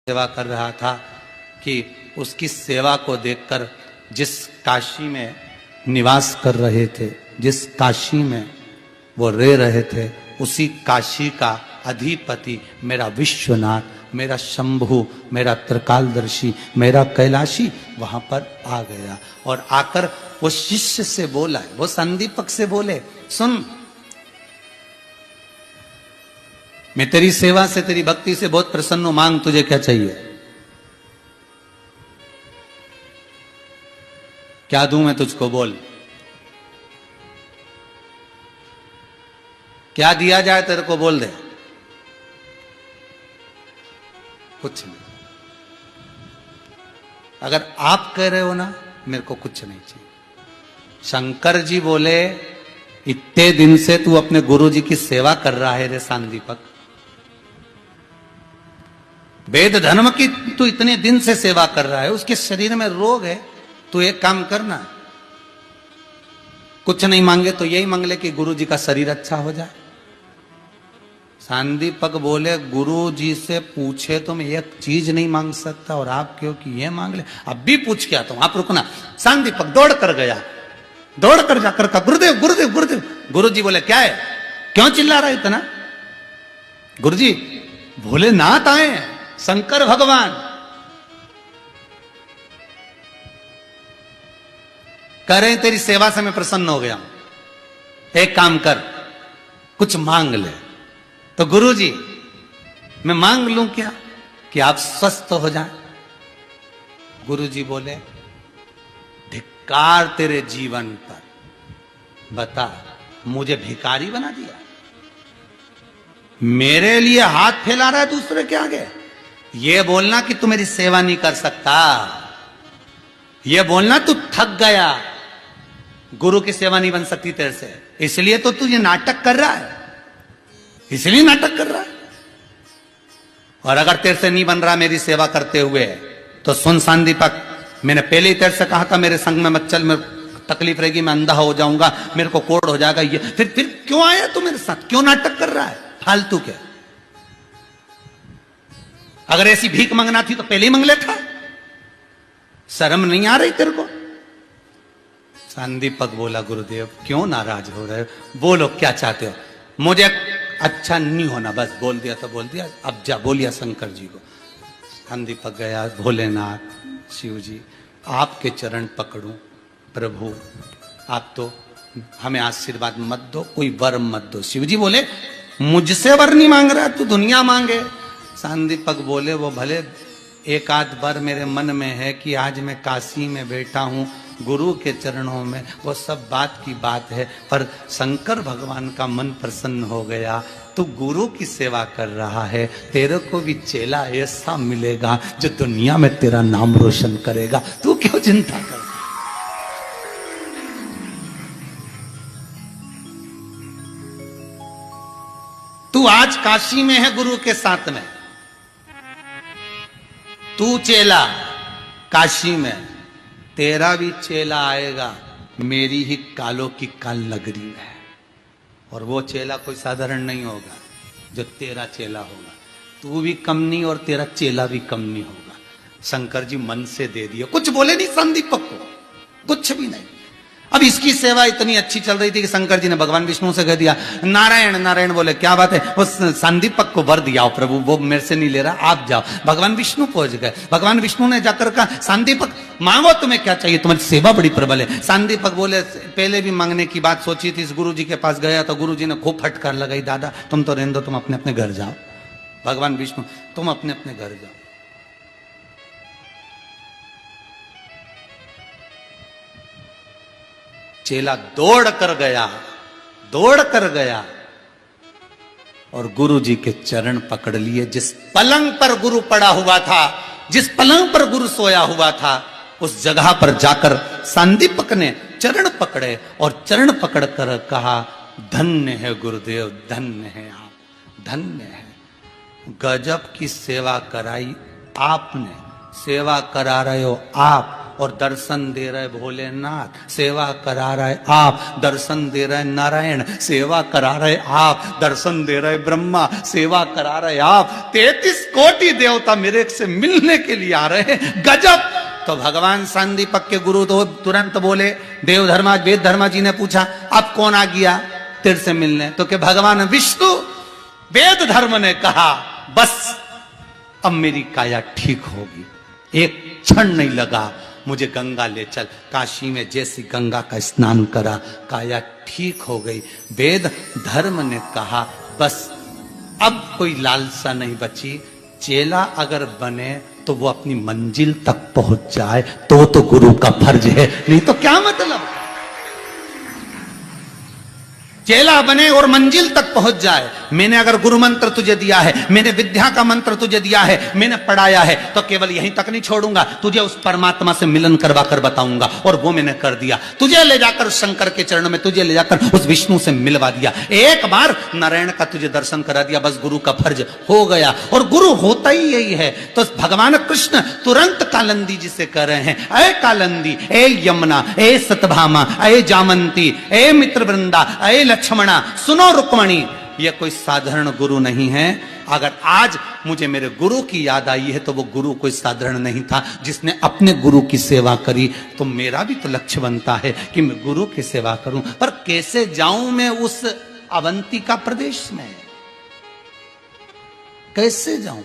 सेवा कर रहा था कि उसकी सेवा को देखकर जिस काशी में निवास कर रहे थे, जिस काशी में वो रह रहे थे, उसी काशी का अधिपति मेरा विश्वनाथ, मेरा शंभु, मेरा त्रिकालदर्शी, मेरा कैलाशी वहां पर आ गया। और आकर वो शिष्य से बोला, वो संदीपक से बोले, सुन, मैं तेरी सेवा से, तेरी भक्ति से बहुत प्रसन्न हूं, मांग तुझे क्या चाहिए, क्या दूं मैं तुझको, बोल क्या दिया जाए तेरे को, बोल दे। कुछ नहीं, अगर आप कह रहे हो ना, मेरे को कुछ नहीं चाहिए। शंकर जी बोले, इतने दिन से तू अपने गुरु जी की सेवा कर रहा है रे सांदीपक, वेद धर्म की तू इतने दिन से सेवा कर रहा है, उसके शरीर में रोग है, तू एक काम करना, कुछ नहीं मांगे तो यही मांग ले कि गुरु जी का शरीर अच्छा हो जाए। सांदीपक बोले, गुरु जी से पूछे तो मैं एक चीज नहीं मांग सकता, और आप क्यों कि ये मांग ले, अब भी पूछ के आता हूं, आप रुकना। सांदीपक दौड़ कर गया, दौड़ कर जाकर कहा, गुरुदेव गुरुदेव गुरुदेव। गुरु जी बोले, क्या है, क्यों चिल्ला रहा है इतना। गुरु जी, भोलेनाथ आए हैं, शंकर भगवान, कह रहे हैं तेरी सेवा से मैं प्रसन्न हो गया हूं, एक काम कर, कुछ मांग ले। तो गुरु जी, मैं मांग लूं क्या कि आप स्वस्थ हो जाएं। गुरु जी बोले, धिक्कार तेरे जीवन पर, बता, मुझे भिखारी बना दिया, मेरे लिए हाथ फैला रहा है दूसरे के आगे। ये बोलना कि तू मेरी सेवा नहीं कर सकता, ये बोलना तू थक गया, गुरु की सेवा नहीं बन सकती तेरे से, इसलिए तो तू ये नाटक कर रहा है, इसलिए नाटक कर रहा है। और अगर तेरे से नहीं बन रहा मेरी सेवा करते हुए, तो सुन सांदीपक, मैंने पहले ही तेरे से कहा था मेरे संग में मत चल, मेरे तकलीफ रहेगी, मैं अंधा हो जाऊंगा, मेरे को कोढ़ हो जाएगा। ये फिर क्यों आया तू मेरे साथ, क्यों नाटक कर रहा है फालतू के। अगर ऐसी भीख मांगना थी तो पहले ही मांग लेता, शर्म नहीं आ रही तेरे को। सांदीपक बोला, गुरुदेव क्यों नाराज हो रहे हो, बोलो क्या चाहते हो। मुझे अच्छा नहीं होना, बस बोल दिया तो बोल दिया, अब जा, बोलिया शंकर जी को। सांदीपक गया, भोलेनाथ शिव जी, आपके चरण पकड़ूं प्रभु, आप तो हमें आशीर्वाद मत दो, कोई वर मत दो। शिव जी बोले, मुझसे वर नहीं मांग रहा, तू दुनिया मांगे। सांदीपक बोले, वो भले एक आध बार मेरे मन में है कि आज मैं काशी में बैठा हूं गुरु के चरणों में, वो सब बात की बात है, पर शंकर भगवान का मन प्रसन्न हो गया, तू गुरु की सेवा कर रहा है, तेरे को भी चेला ऐसा मिलेगा जो दुनिया में तेरा नाम रोशन करेगा, तू क्यों चिंता कर। तू आज काशी में है गुरु के साथ में, तू चेला काशी में, तेरा भी चेला आएगा मेरी ही कालों की काल नगरी में, और वो चेला कोई साधारण नहीं होगा जो तेरा चेला होगा, तू भी कम नहीं और तेरा चेला भी कम नहीं होगा। शंकर जी मन से दे दिया, कुछ बोले नहीं सांदीपक को, कुछ भी नहीं। अब इसकी सेवा इतनी अच्छी चल रही थी कि शंकर जी ने भगवान विष्णु से कह दिया, नारायण नारायण। बोले, क्या बात है, उस सांदीपक को वर दिया प्रभु, वो मेरे से नहीं ले रहा, आप जाओ। भगवान विष्णु पहुंच गए, भगवान विष्णु ने जाकर कहा, सांदीपक मांगो, तुम्हें क्या चाहिए, तुम्हारी सेवा बड़ी प्रबल है। सांदीपक बोले, पहले भी मांगने की बात सोची थी, इस गुरु जी के पास गया तो गुरु जी ने खूब फटकार लगाई, दादा तुम तो रहने दो, तुम अपने अपने घर जाओ। भगवान विष्णु, तुम अपने अपने घर जाओ। चेला दौड़ कर गया, दौड़ कर गया, और गुरु जी के चरण पकड़ लिए। जिस पलंग पर गुरु पड़ा हुआ था, जिस पलंग पर गुरु सोया हुआ था, उस जगह पर जाकर सांदीपक ने चरण पकड़े और चरण पकड़ कर कहा, धन्य है गुरुदेव, धन्य है आप, धन्य है, गजब की सेवा कराई आपने, सेवा करा रहे हो आप, और दर्शन दे रहे भोलेनाथ, सेवा करा रहे आप, दर्शन दे रहे नारायण, सेवा करा रहे आप, दर्शन दे रहे ब्रह्मा, सेवा करा रहे आप, 33 कोटि देवता मेरे से मिलने के लिए आ रहे हैं, गजब। तो भगवान सांदीपक के गुरु तो तुरंत बोले, देव धर्मा वेद धर्मा जी ने पूछा अब कौन आ गया तेरे से मिलने? तो कि भगवान विष्णु। वेद धर्म ने कहा बस अब मेरी काया ठीक होगी, एक क्षण नहीं लगा, मुझे गंगा ले चल। काशी में जैसी गंगा का स्नान करा, काया ठीक हो गई। वेद धर्म ने कहा बस अब कोई लालसा नहीं बची, चेला अगर बने तो वो अपनी मंजिल तक पहुंच जाए तो गुरु का फर्ज है, नहीं तो क्या मतलब। चेला बने और मंजिल तक पहुंच जाए। मैंने अगर गुरु मंत्र तुझे दिया है, मैंने विद्या का मंत्र तुझे दिया है, मैंने पढ़ाया है, तो केवल यहीं तक नहीं छोड़ूंगा, तुझे उस परमात्मा से मिलन करवा कर बताऊंगा। और वो मैंने कर दिया, तुझे ले जाकर शंकर के चरणों में, तुझे ले जाकर उस विष्णु से मिलवा दिया, एक बार नारायण का तुझे दर्शन करा दिया, बस गुरु का फर्ज हो गया। और गुरु होता ही यही है। तो भगवान कृष्ण तुरंत कालंदी जी से कह रहे हैं, अय कालंदी, ए यमुना, ए सतभामा, ए जामंती, ए मित्र वृंदा, ए लक्ष्मणा, सुनो रुक्मणी, ये कोई साधारण गुरु नहीं है। अगर आज मुझे मेरे गुरु की याद आई है तो वो गुरु कोई साधारण नहीं था जिसने अपने गुरु की सेवा करी। तो मेरा भी तो लक्ष्य बनता है कि मैं गुरु की सेवा करूं, पर कैसे जाऊं मैं उस अवंतिका प्रदेश में, कैसे जाऊं?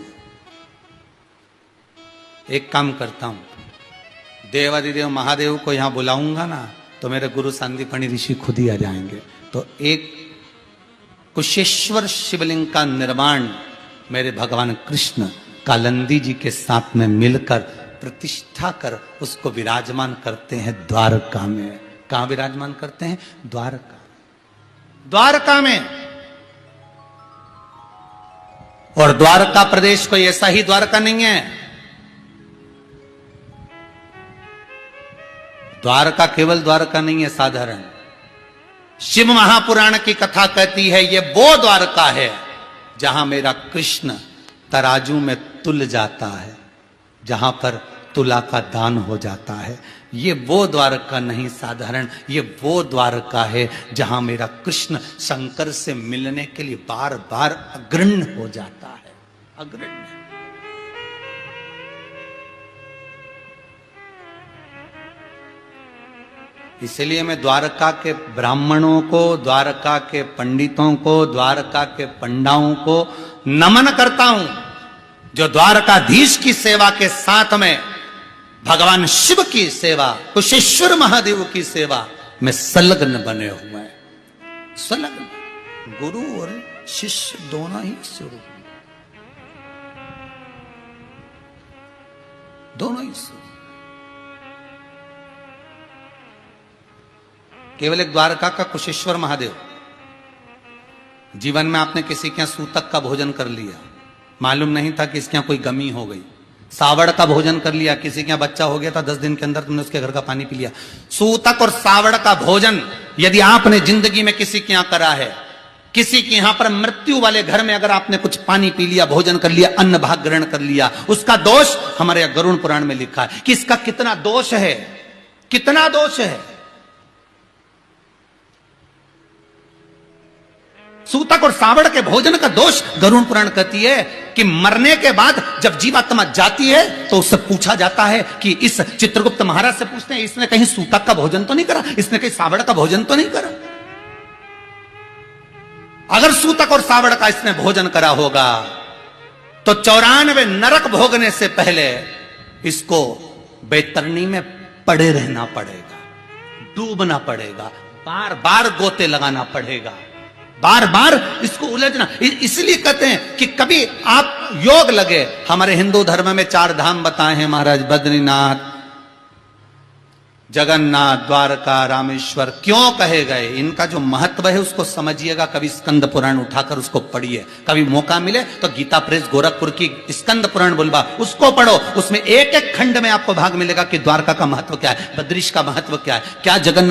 एक काम करता हूं, देवादिदेव महादेव को यहां बुलाऊंगा ना तो मेरे गुरु सांदीपनी ऋषि खुद ही आ जाएंगे। तो एक कुशेश्वर शिवलिंग का निर्माण मेरे भगवान कृष्ण कालंदी जी के साथ में मिलकर प्रतिष्ठा कर उसको विराजमान करते हैं द्वारका में। कहां विराजमान करते हैं? द्वारका, द्वारका में। और द्वारका प्रदेश कोई ऐसा ही द्वारका नहीं है। द्वारका केवल द्वारका नहीं है साधारण। शिव महापुराण की कथा कहती है ये वो द्वारका है जहां मेरा कृष्ण तराजू में तुल जाता है, जहां पर तुला का दान हो जाता है। ये वो द्वारका नहीं साधारण, ये वो द्वारका है जहां मेरा कृष्ण शंकर से मिलने के लिए बार बार अग्रण्य हो जाता है, अग्रण्य। इसलिए मैं द्वारका के ब्राह्मणों को, द्वारका के पंडितों को, द्वारका के पंडाओं को नमन करता हूं जो द्वारकाधीश की सेवा के साथ में भगवान शिव की सेवा, कुशेश्वर महादेव की सेवा में संलग्न बने हुए हैं। संलग्न, गुरु और शिष्य दोनों ही स्वरूप, दोनों ही स्वरूप। केवल एक द्वारका का कुशेश्वर महादेव। जीवन में आपने किसी के यहां सूतक का भोजन कर लिया, मालूम नहीं था कि इसके यहां कोई गमी हो गई। सावड़ का भोजन कर लिया, किसी के यहां बच्चा हो गया था, 10 दिन के अंदर तुमने उसके घर का पानी पी लिया। सूतक और सावड़ का भोजन यदि आपने जिंदगी में किसी के यहां करा है, किसी के यहां पर मृत्यु वाले घर में अगर आपने कुछ पानी पी लिया, भोजन कर लिया, अन्न भाग ग्रहण कर लिया, उसका दोष हमारे गरुड़ पुराण में लिखा है कि इसका कितना दोष है, कितना दोष है। सूतक और सावड़ के भोजन का दोष गरुड़ पुराण कहती है कि मरने के बाद जब जीवात्मा जाती है तो उससे पूछा जाता है कि इस चित्रगुप्त महाराज से पूछते हैं इसने कहीं सूतक का भोजन तो नहीं करा, इसने कहीं सावड़ का भोजन तो नहीं करा। अगर सूतक और सावड़ का इसने भोजन करा होगा तो 94 नरक भोगने से पहले इसको बैतरणी में पड़े रहना पड़ेगा, डूबना पड़ेगा, बार बार गोते लगाना पड़ेगा, बार बार इसको उलझना। इसलिए कहते हैं कि कभी आप योग लगे, हमारे हिंदू धर्म में 4 धाम बताए हैं महाराज, बद्रीनाथ, जगन्नाथ, द्वारका, रामेश्वर। क्यों कहे गए, इनका जो महत्व है उसको समझिएगा। कभी स्कंद पुराण उठाकर उसको पढ़िए, कभी मौका मिले तो गीता प्रेस गोरखपुर की स्कंद पुराण बुलवा उसको पढ़ो, उसमें एक एक खंड में आपको भाग मिलेगा कि द्वारका का महत्व क्या है, बद्रीश का महत्व क्या है, क्या जगन्नाथ